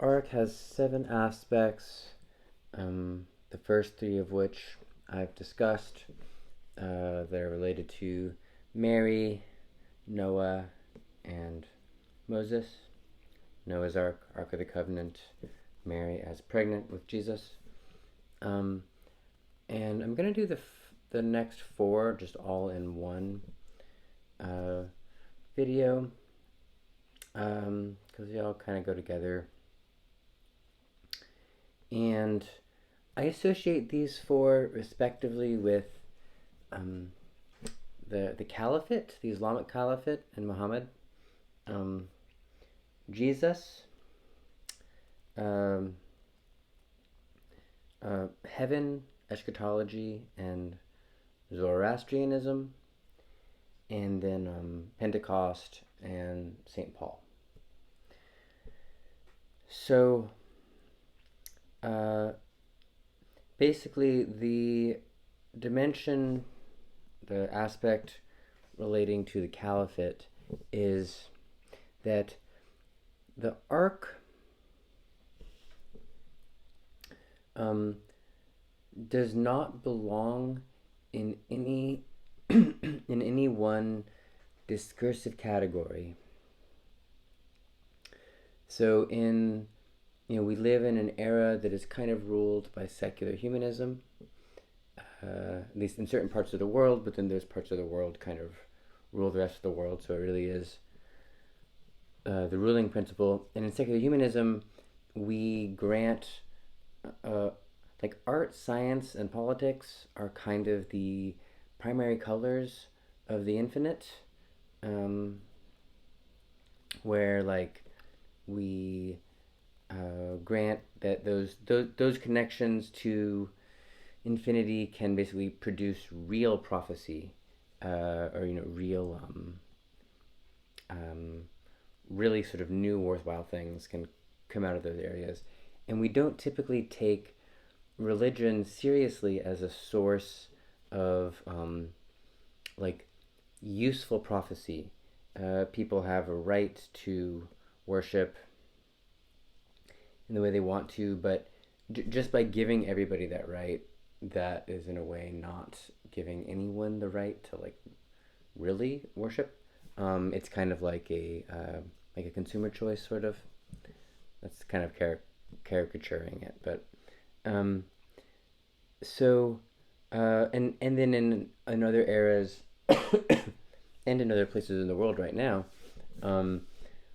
arc has 7 aspects, the first 3 of which I've discussed. They're related to Mary, Noah, and Moses. Noah's Ark, Ark of the Covenant, Mary as pregnant with Jesus. And I'm going to do the next 4 just all in one video, because they all kind of go together. And I associate these 4 respectively with the Caliphate, the Islamic Caliphate, and Muhammad, Jesus, heaven, eschatology, and Zoroastrianism, and then Pentecost and St. Paul. So basically the dimension, the aspect relating to the Caliphate is that the ark does not belong in any in any one discursive category. So we live in an era that is kind of ruled by secular humanism, at least in certain parts of the world, but then those parts of the world kind of rule the rest of the world, so it really is the ruling principle. And in secular humanism, we grant, like art, science, and politics are kind of the primary colors of the infinite, where like we grant that those connections to infinity can basically produce real prophecy, or real really sort of new worthwhile things can come out of those areas. And we don't typically take religion seriously as a source of like useful prophecy. People have a right to worship in the way they want to, but just by giving everybody that right, that is in a way not giving anyone the right to like really worship. It's kind of like a consumer choice, sort of. That's kind of caricaturing it, but so and then in other eras and in other places in the world right now,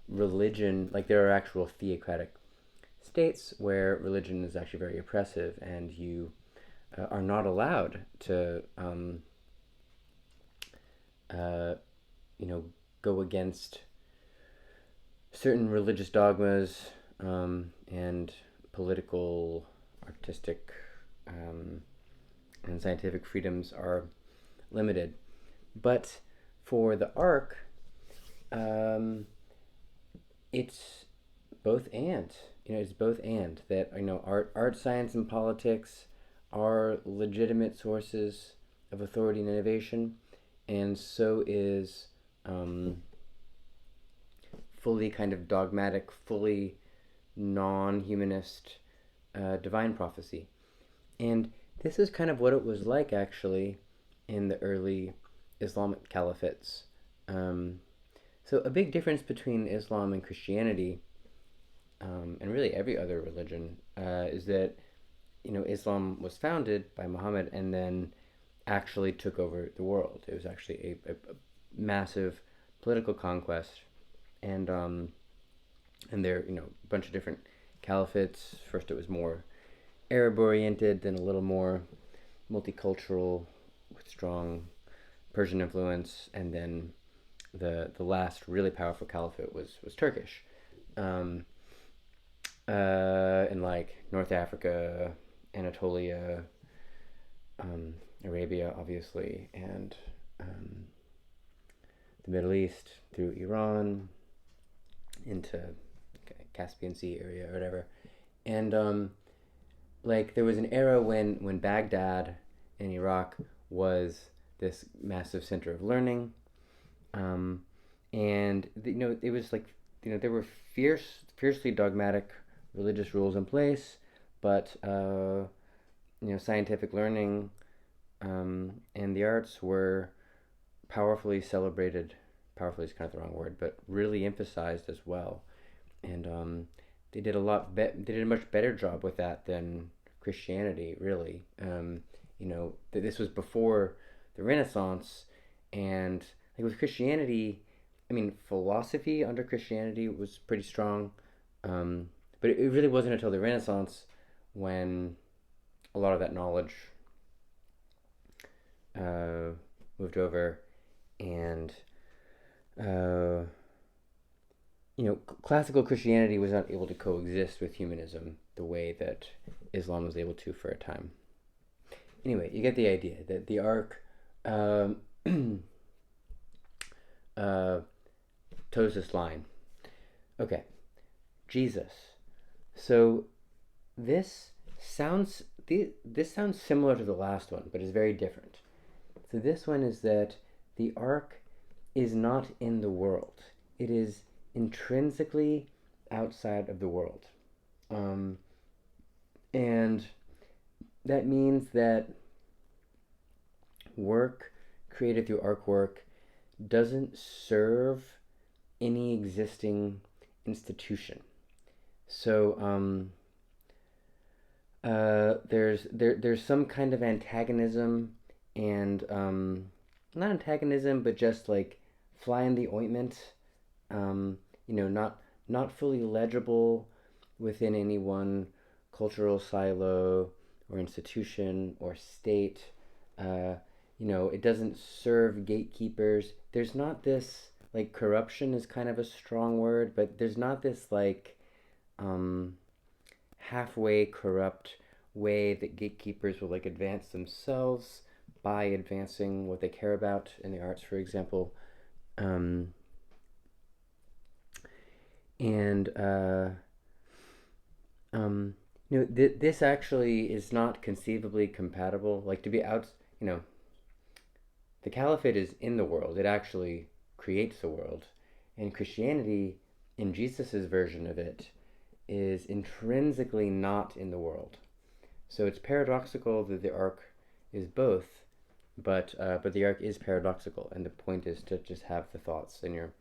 religion, like there are actual theocratic states where religion is actually very oppressive, and you are not allowed to go against certain religious dogmas, and political, artistic, and scientific freedoms are limited. But for the ark, it's both and. It's both and that art, science, and politics are legitimate sources of authority and innovation, and so is fully kind of dogmatic, fully non-humanist divine prophecy. And this is kind of what it was like actually in the early Islamic caliphates. So a big difference between Islam and Christianity, and really every other religion, is that Islam was founded by Muhammad and then actually took over the world. It was actually a massive political conquest, and there a bunch of different caliphates. First it was more Arab oriented, then a little more multicultural with strong Persian influence, and then the last really powerful caliphate was Turkish, in like North Africa, Anatolia, Arabia, obviously, and the Middle East through Iran into Caspian Sea area or whatever. And like there was an era when Baghdad in Iraq was this massive center of learning, and it was like there were fiercely dogmatic religious rules in place, but scientific learning and the arts were powerfully celebrated. Powerfully is kind of the wrong word, but really emphasized as well. And they did they did a much better job with that than Christianity, really. This was before the Renaissance, and like with Christianity, I mean, philosophy under Christianity was pretty strong, but it really wasn't until the Renaissance when a lot of that knowledge moved over, and uh, classical Christianity was not able to coexist with humanism the way that Islam was able to for a time. Anyway, you get the idea that the ark toes this line. Okay, Jesus. So this sounds similar to the last one, but it's very different. So this one is that the ark is not in the world. It is intrinsically outside of the world. And that means that work created through ark work doesn't serve any existing institution. So there's some kind of antagonism and not antagonism, but just like fly in the ointment. Not fully legible within any one cultural silo or institution or state. It doesn't serve gatekeepers. There's not this, like, corruption is kind of a strong word, but there's not this like halfway corrupt way that gatekeepers will like advance themselves by advancing what they care about in the arts, for example. This actually is not conceivably compatible. Like, to be out, the Caliphate is in the world. It actually creates the world. And Christianity, in Jesus's version of it, is intrinsically not in the world. So it's paradoxical that the ark is both, but the ark is paradoxical, and the point is to just have the thoughts in your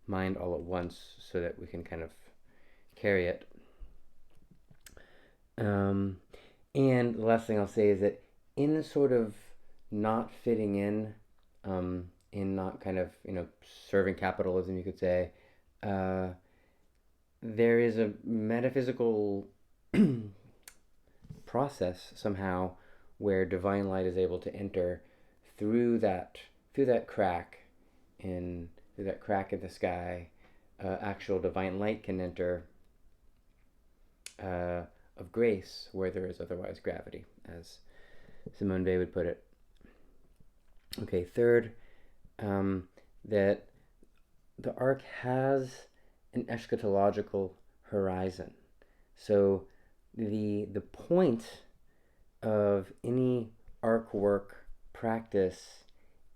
mind all at once so that we can kind of carry it. And the last thing I'll say is that in the sort of not fitting in not kind of, serving capitalism, you could say, there is a metaphysical process somehow where divine light is able to enter through that crack in the sky. Actual divine light can enter of grace where there is otherwise gravity, as Simone Weil would put it. Okay, third, that the ark has an eschatological horizon. So the point of any ark work practice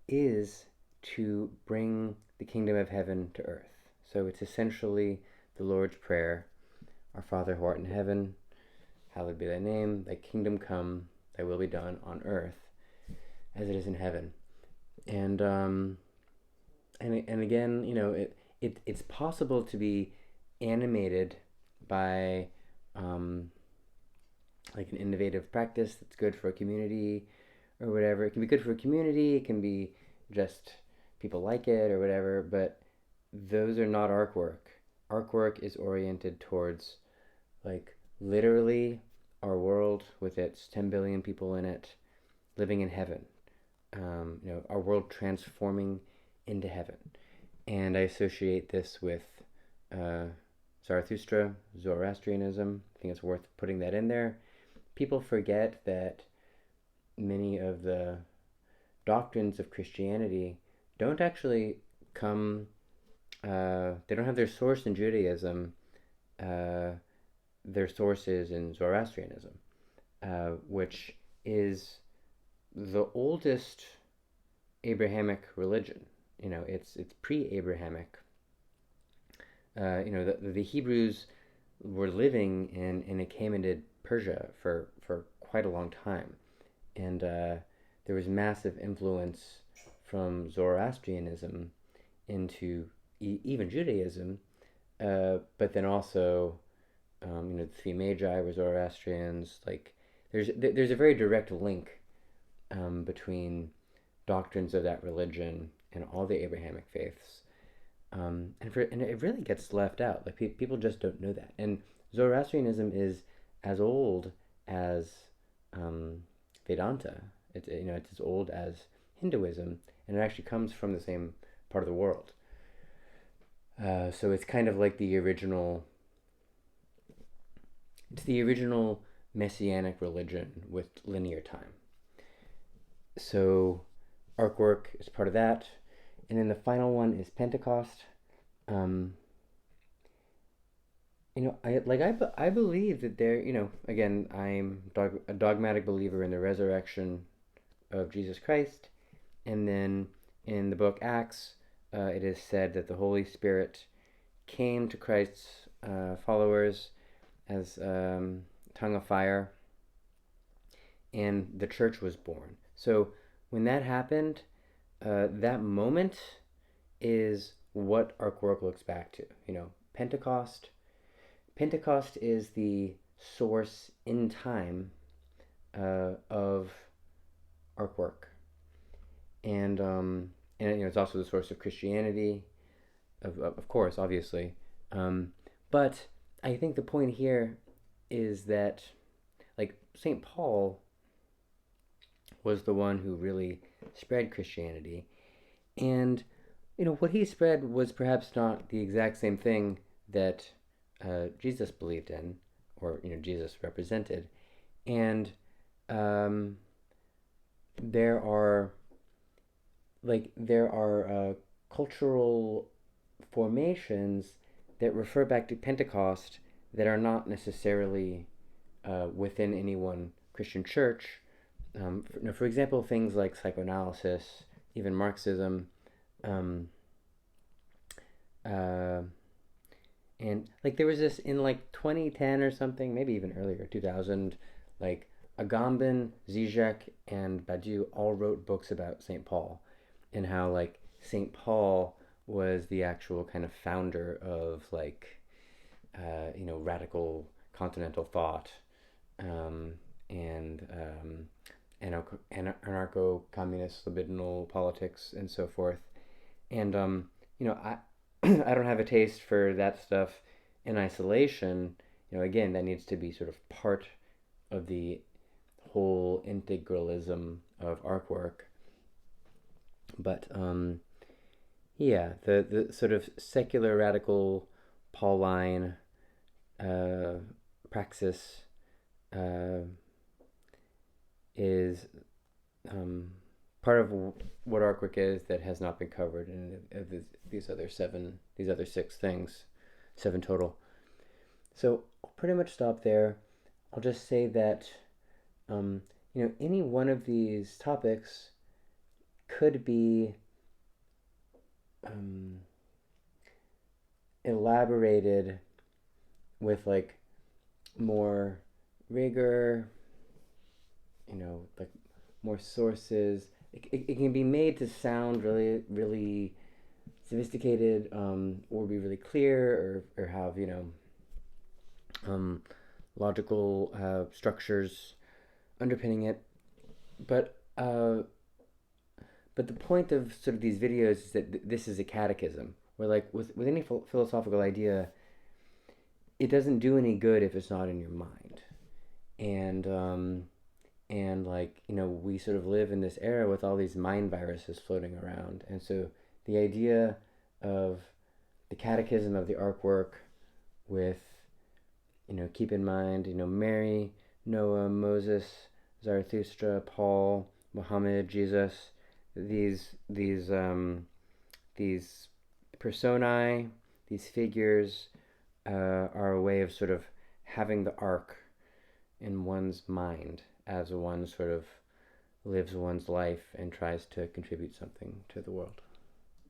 is to bring the kingdom of heaven to earth. So it's essentially the Lord's Prayer: Our Father who art in heaven, hallowed be thy name, thy kingdom come, thy will be done on earth as it is in heaven. And again, it's possible to be animated by like an innovative practice that's good for a community or whatever. It can be good for a community, it can be just people like it or whatever, but those are not ark work. Ark work is oriented towards, like, literally our world with its 10 billion people in it living in heaven. Our world transforming into heaven. And I associate this with Zarathustra, Zoroastrianism. I think it's worth putting that in there. People forget that many of the doctrines of Christianity don't actually come, they don't have their source in Judaism. Their source is in Zoroastrianism, which is the oldest Abrahamic religion. It's pre-Abrahamic. The Hebrews were living in Achaemenid Persia for quite a long time, and there was massive influence from Zoroastrianism into even Judaism, but then also the three magi were Zoroastrians. Like there's a very direct link between doctrines of that religion and all the Abrahamic faiths. And it really gets left out. Like people just don't know that. And Zoroastrianism is as old as Vedanta. It's as old as Hinduism, and it actually comes from the same part of the world. So it's kind of like the original. It's the original messianic religion with linear time. So arc work is part of that. And then the final one is Pentecost. Um, I believe that there, again, I'm a dogmatic believer in the resurrection of Jesus Christ. And then in the book Acts, it is said that the Holy Spirit came to Christ's followers as tongue of fire, and the church was born. So when that happened, that moment is what arc work looks back to. Pentecost. Pentecost is the source in time of arc work, and it's also the source of Christianity, of course, obviously. But I think the point here is that, like, St. Paul was the one who really spread Christianity. And, what he spread was perhaps not the exact same thing that Jesus believed in, or, Jesus represented. And there are cultural formations that refer back to Pentecost that are not necessarily within any one Christian church. For example, things like psychoanalysis, even Marxism, and like there was this in like 2010 or something, maybe even earlier, 2000, like Agamben, Zizek, and Badiou all wrote books about St. Paul, and how like St. Paul was the actual kind of founder of radical continental thought, and anarcho-communist libidinal politics and so forth. And I I don't have a taste for that stuff in isolation. Again, that needs to be sort of part of the whole integralism of arc work. But yeah, the sort of secular radical Pauline praxis is part of what arc work is that has not been covered in these other six things, seven total. So I'll pretty much stop there. I'll just say that any one of these topics could be elaborated with like more rigor, like more sources. It can be made to sound really, really sophisticated, or be really clear, or have logical structures underpinning it. But the point of sort of these videos is that this is a catechism, where like with any philosophical idea, it doesn't do any good if it's not in your mind. And like we sort of live in this era with all these mind viruses floating around, and so the idea of the catechism of the arc work with keep in mind Mary, Noah, Moses, Zarathustra, Paul, Muhammad, Jesus, these personae, these figures are a way of sort of having the arc in one's mind as one sort of lives one's life and tries to contribute something to the world.